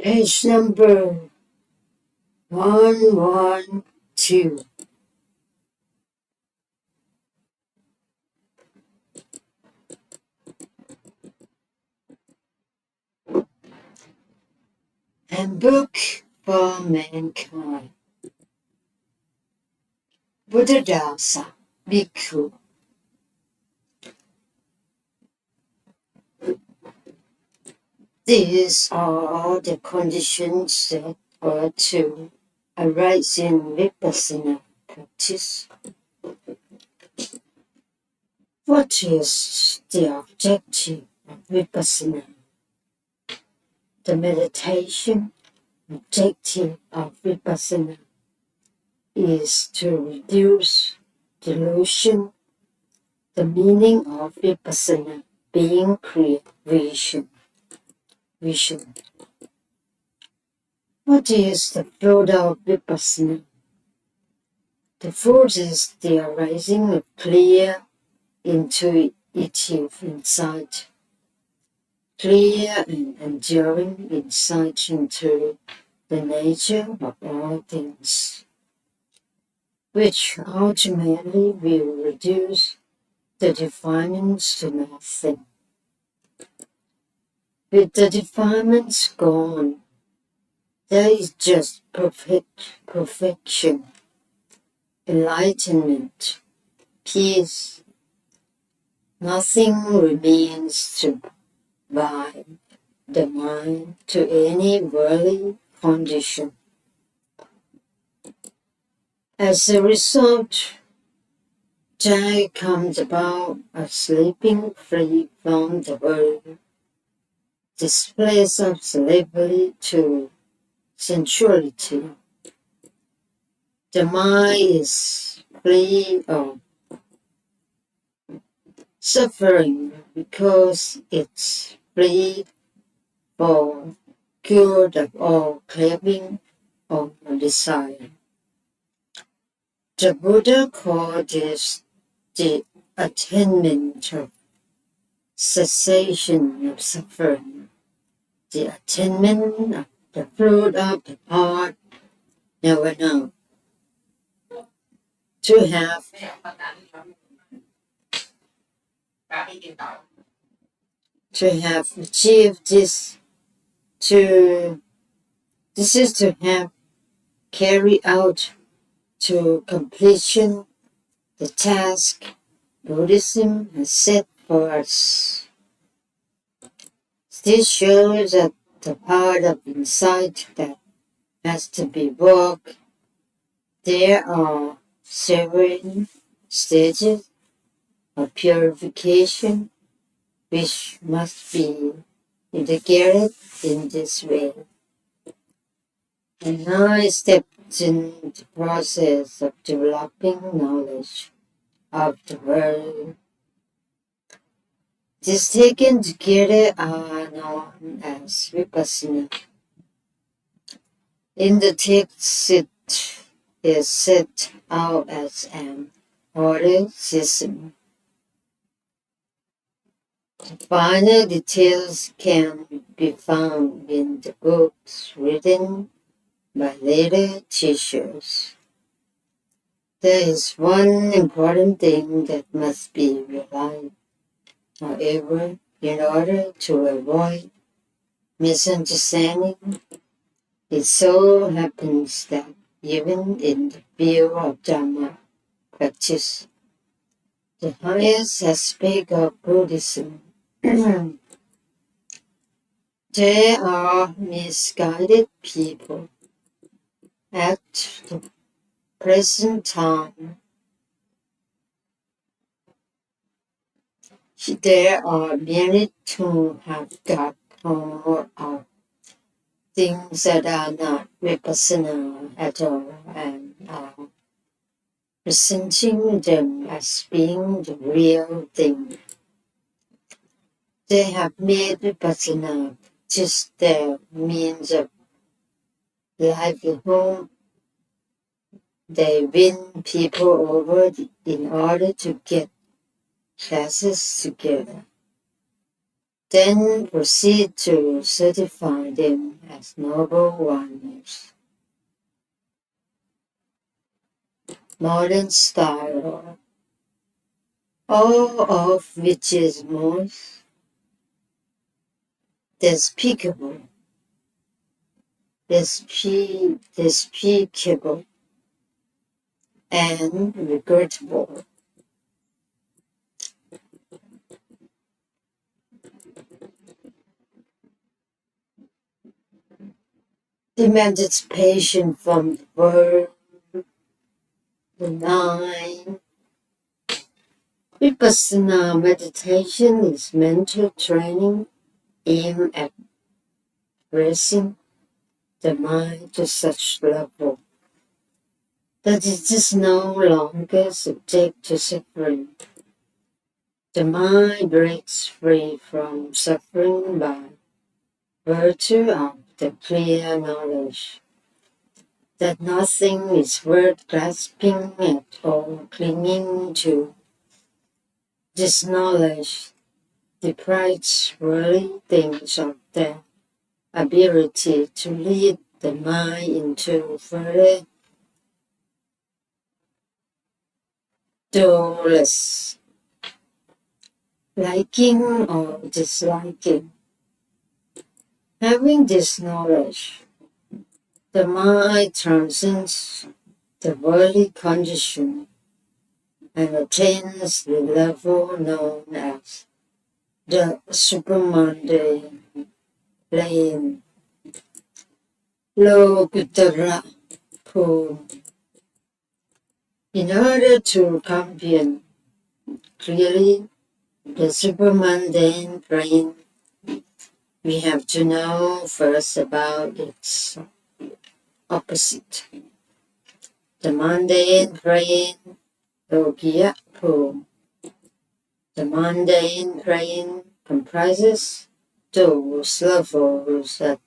Page number 112. Handbook for Mankind. Buddhadasa, Bhikkhu. These are the conditions that are to arise in Vipassana practice. What is the objective of Vipassana? The meditation objective of Vipassana is to reduce delusion. The meaning of Vipassana being create vision. What is the fruit of Vipassana? The fruit is the arising of clear, intuitive insight, clear and enduring insight into the nature of all things, which ultimately will reduce the defilements to nothing. With the defilements gone, there is just perfection, enlightenment, peace. Nothing remains to bind the mind to any worldly condition. As a result, there comes about a sleeping free from the world, this place of slavery to sensuality. The mind is free of suffering because it's free for good of all craving or desire. The Buddha called this the attainment of cessation of suffering, the attainment of the fruit of the heart, nirvana. To have achieved this, this is to have carried out to completion the task Buddhism has set for us. This shows that the part of insight that has to be worked. There are several stages of purification which must be integrated in this way. And now I stepped in the process of developing knowledge of the world. These taken together are known as Vipassana. In the text, it is set out as an ordered system. The final details can be found in the books written by later teachers. There is one important thing that must be realized, however, in order to avoid misunderstanding. It so happens that even in the field of Dharma practice, the highest aspect of Buddhism, there are misguided people. At the present time, there are many who have got hold of things that are not Vipassana at all and are presenting them as being the real thing. They have made Vipassana just their means of livelihood. They win people over in order to get classes together. Then proceed to certify them as noble ones. Modern style, all of which is most despicable, despicable and regrettable. Emancipation from the world, the mind. Vipassana meditation is mental training aimed at raising the mind to such level that it is no longer subject to suffering. The mind breaks free from suffering by virtue of the clear knowledge that nothing is worth grasping at or clinging to. This knowledge deprives worldly things of their ability to lead the mind into further doorless liking or disliking. Having this knowledge, the mind transcends the worldly condition and attains the level known as the supermundane plane, Lokuttara Pum. In order to comprehend clearly the supermundane plane, we have to know first about its opposite. The mundane plane, Lokiya Pum. The mundane plane comprises those levels at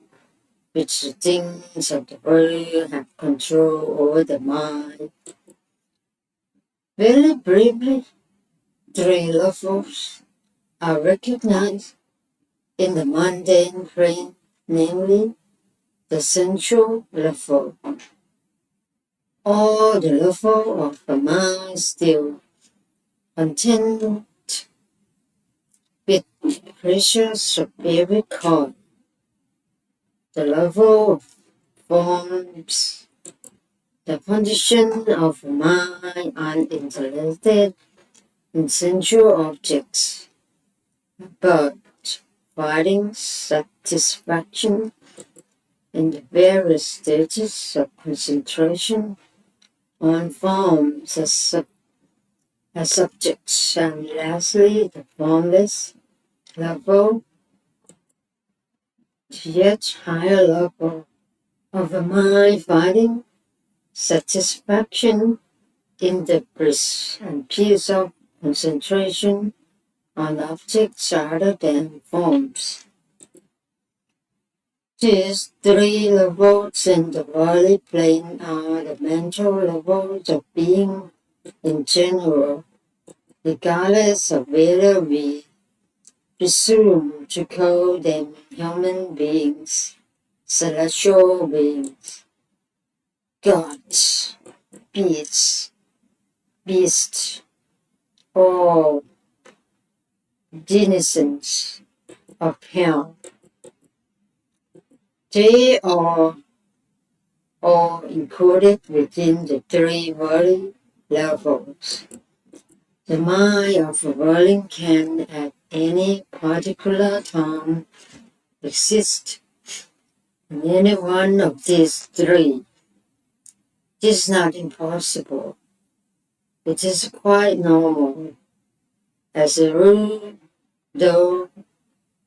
which the things of the world have control over the mind. Very briefly, three levels are recognized in the mundane plane, namely the sensual level, or the level of the mind still content with pleasures of every kind, the level of forms, the condition of the mind uninterested in sensual objects, but finding satisfaction in the various stages of concentration on forms as subjects, and lastly the formless level, the yet higher level of the mind finding satisfaction in the bliss and peace of concentration on objects other than forms. These three levels in the worldly plane are the mental levels of being in general, regardless of whether we presume to call them human beings, celestial beings, gods, beasts, or denizens of hell. They are all included within the three worldly levels. The mind of a worldling can at any particular time exist in any one of these three. This is not impossible. It is quite normal. As a rule, though,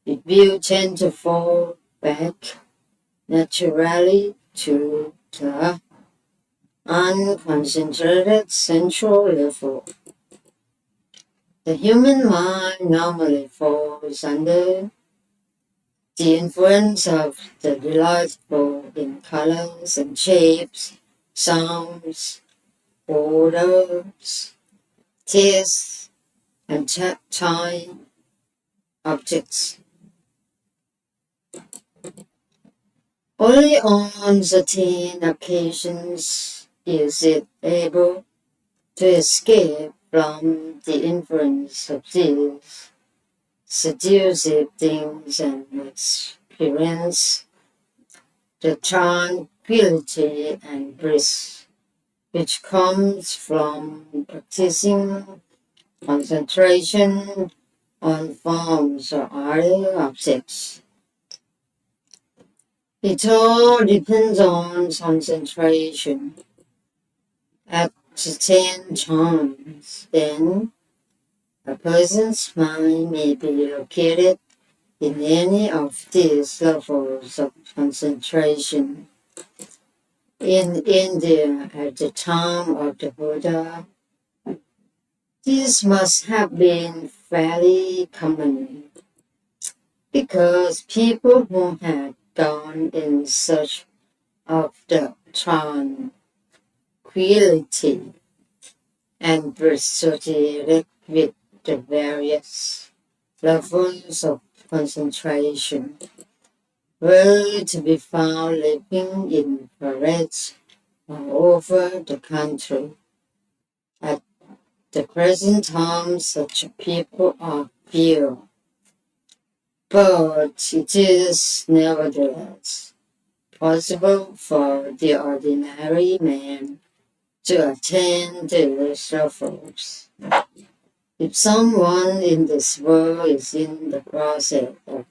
it will tend to fall back naturally to the unconcentrated central level. The human mind normally falls under the influence of the delightful in colors and shapes, sounds, odors, tastes, and tactile objects Only on certain occasions is it able to escape from the influence of these seductive things and experience the tranquility and bliss which comes from practicing concentration on forms or other objects. It all depends on concentration. At certain times, then, a person's mind may be located in any of these levels of concentration. In India, at the time of the Buddha, this must have been fairly common because people who had gone in search of the tranquility and were associated with the various levels of concentration were to be found living in forests all over the country. At the present time, such people are few, but it is nevertheless possible for the ordinary man to attain these levels. If someone in this world is in the process of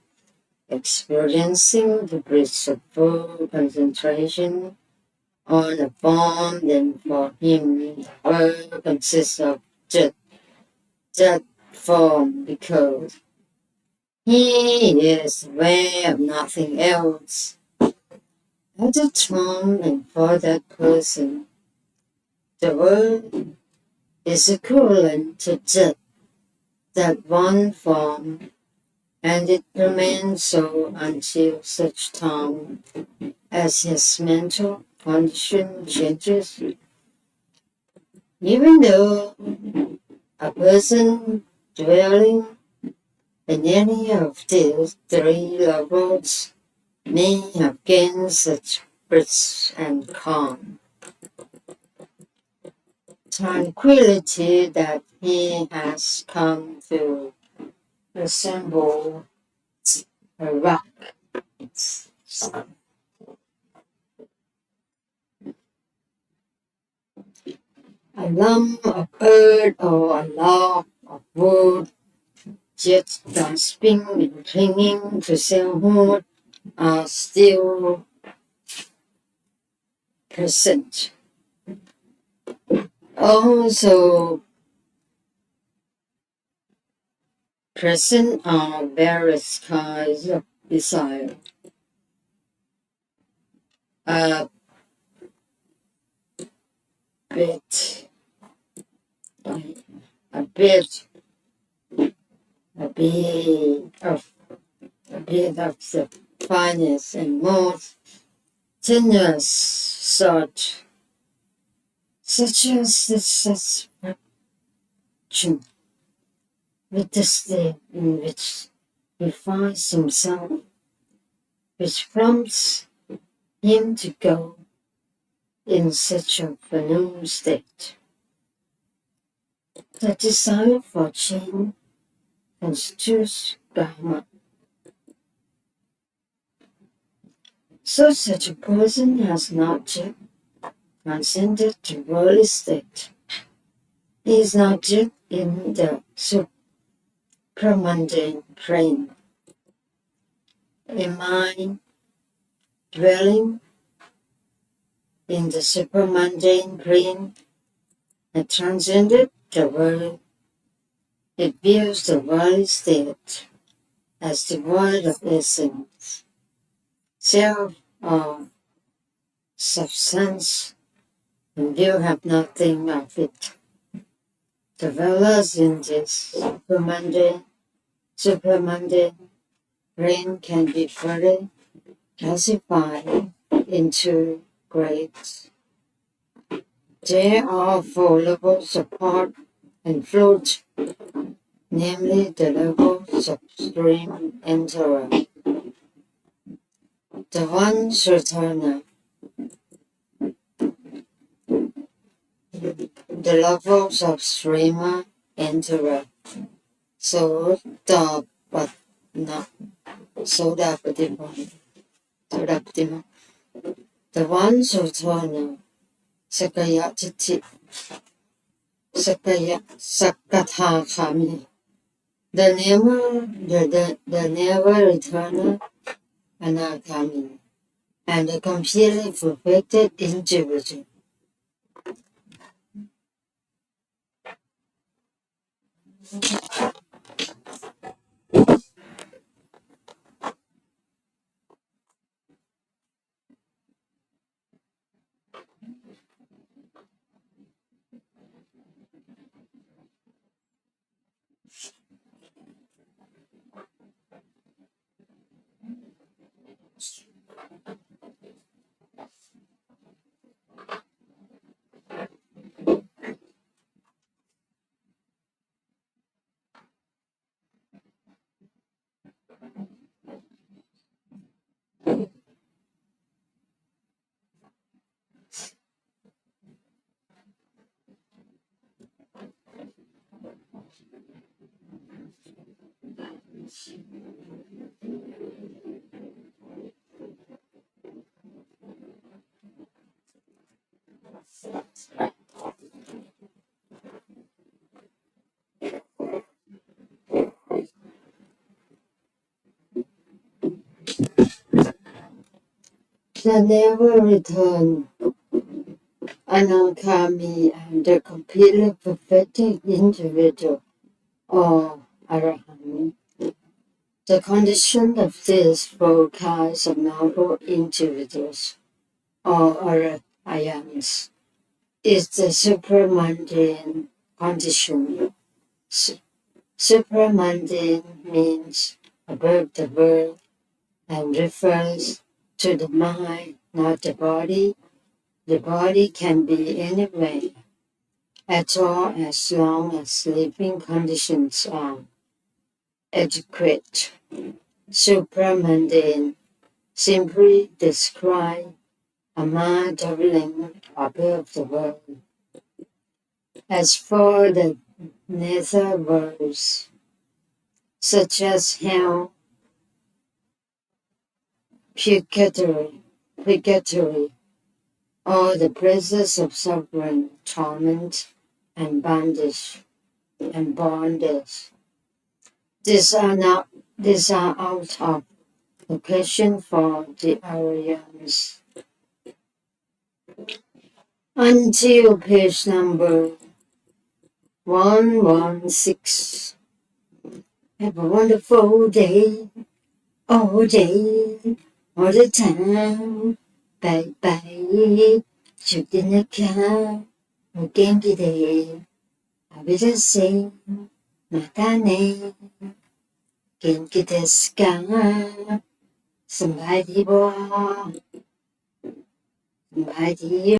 experiencing the bliss of full concentration on a form, then for him the world consists of just that form because he is aware of nothing else. At the time and for that person, the world is equivalent to just that one form, and it remains so until such time as his mental condition changes. Even though a person dwelling in any of these three levels may have gained such bliss and calm, tranquility that he has come to resemble a rock. A lump of earth or a log of wood, just grasping and clinging to selfhood, are still present. Also present are various kinds of desire. A bit, a bit, a bit of the finest and most tenuous sort, such as the satisfaction with the state in which he finds himself, which prompts him to go in search of a new state. The desire for change constitutes karma. So such a person has not yet transcended the worldly state. He is not yet in the supramundane plane. A mind dwelling in the supramundane plane has transcended the world. It views the worldly state as devoid of essence, self, or substance, and you have nothing of it. The dwellers in this supermundane plane can be further classified into grades. There are four levels of thought and fruit, namely the levels of stream intellect, The ones returner, the levels of streamer interact. So the but not so that the ones returner, Sakayatiti Sakatha Kami. The never returner Anakami, and the completely perfected individual. The never return Anakami, and the completely perfected individual, or Arahant. The condition of this forecast of noble individuals, or Arahants, is the supramundane condition. Supramundane means above the world and refers to the mind, not the body. The body can be anywhere at all as long as living conditions are adequate. Supramundane simply describe a mind dwelling above the world. As for the nether worlds, such as hell, purgatory, or the places of suffering, torment, and bondage, these are out of the question for the Aryans. Until page number 116. Have a wonderful day, all day, all the time. Bye bye. 祝大家お元気で。ありがとう。またね。元気ですか？สบายดีบ่？สบายดี